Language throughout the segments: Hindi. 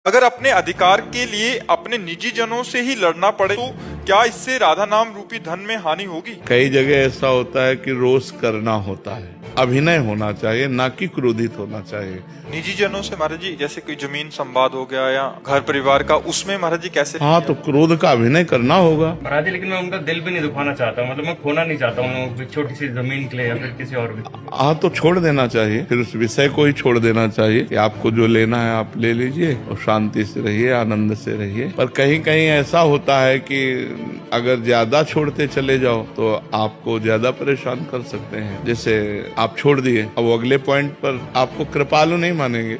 अगर अपने अधिकार के लिए अपने निजी जनों से ही लड़ना पड़े तो क्या इससे राधा नाम रूपी धन में हानि होगी? कई जगह ऐसा होता है कि रोष करना होता है, अभिनय होना चाहिए, ना कि क्रोधित होना चाहिए। निजी जनों से महाराज जी, जैसे कोई जमीन संवाद हो गया या घर परिवार का, उसमें महाराज जी कैसे? हाँ, तो क्रोध का अभिनय करना होगा महाराज जी, लेकिन मैं उनका दिल भी नहीं दुखाना चाहता, मतलब मैं खोना नहीं चाहता हूँ छोटी सी जमीन के लिए या फिर किसी और भी। हाँ, तो छोड़ देना चाहिए, फिर उस विषय को ही छोड़ देना चाहिए कि आपको जो लेना है आप ले लीजिए और शांति से रहिए, आनंद से रहिए। पर कहीं कहीं ऐसा होता है कि अगर ज्यादा छोड़ते चले जाओ तो आपको ज्यादा परेशान कर सकते हैं। जैसे आप छोड़ दिए, अब अगले पॉइंट पर आपको कृपालु नहीं मानेंगे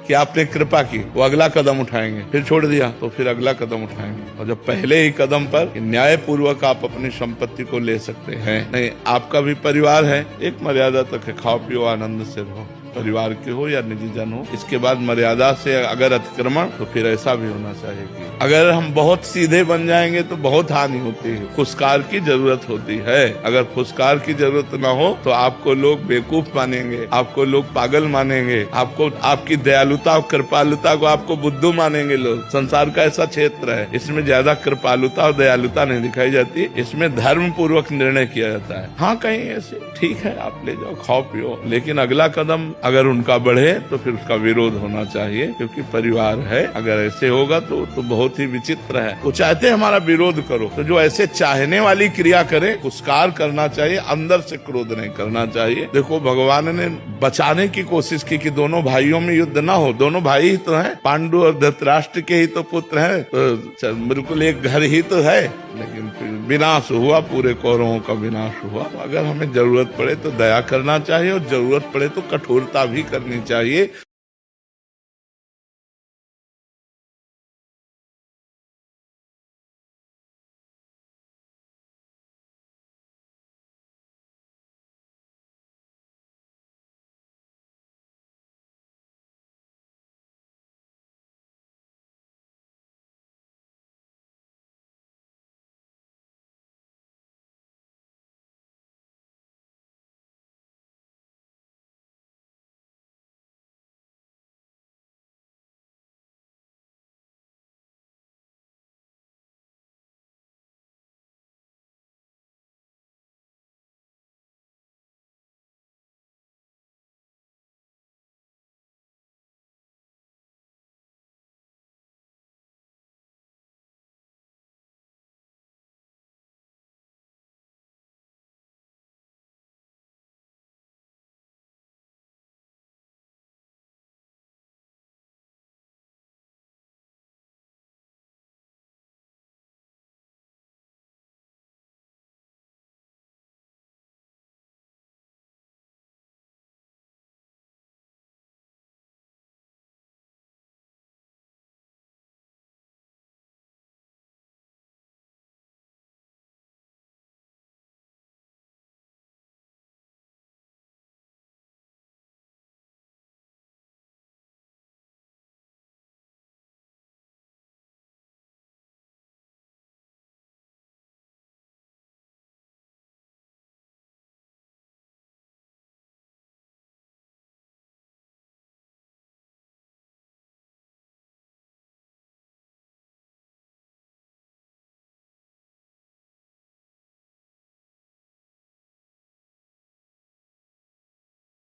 कि आपने कृपा की, वो अगला कदम उठाएंगे। फिर छोड़ दिया तो फिर अगला कदम उठाएंगे। और जब पहले ही कदम पर न्याय पूर्वक आप अपनी संपत्ति को ले सकते हैं। नहीं, आपका भी परिवार है, एक मर्यादा तक है, खाओ पियो आनंद से रहो, परिवार के हो या निजी जन हो। इसके बाद मर्यादा से अगर अतिक्रमण, तो फिर ऐसा भी होना चाहिए कि अगर हम बहुत सीधे बन जाएंगे तो बहुत हानि होती है, फुसकार की जरूरत होती है। अगर फुसकार की जरूरत ना हो तो आपको लोग बेवकूफ मानेंगे, आपको लोग पागल मानेंगे, आपको आपकी दयालुता और कृपालुता को आपको बुद्धू मानेंगे लोग। संसार का ऐसा क्षेत्र है, इसमें ज्यादा कृपालुता और दयालुता नहीं दिखाई जाती, इसमें धर्म पूर्वक निर्णय किया जाता है। हाँ, कहीं ऐसे ठीक है, आप ले जाओ, खाओ पियो, लेकिन अगला कदम अगर उनका बढ़े तो फिर उसका विरोध होना चाहिए, क्योंकि परिवार है। अगर ऐसे होगा तो बहुत ही विचित्र है। वो चाहते हैं हमारा विरोध करो, तो जो ऐसे चाहने वाली क्रिया करे, पुरस्कार करना चाहिए, अंदर से क्रोध नहीं करना चाहिए। देखो, भगवान ने बचाने की कोशिश की कि दोनों भाइयों में युद्ध ना हो। दोनों भाई ही तो हैं, पांडु और धृतराष्ट्र के ही तो पुत्र हैं, तो बिल्कुल एक घर ही तो है। लेकिन फिर विनाश हुआ, पूरे कौरवों का विनाश हुआ। अगर हमें जरूरत पड़े तो दया करना चाहिए और जरूरत पड़े तो कठोरता भी करनी चाहिए।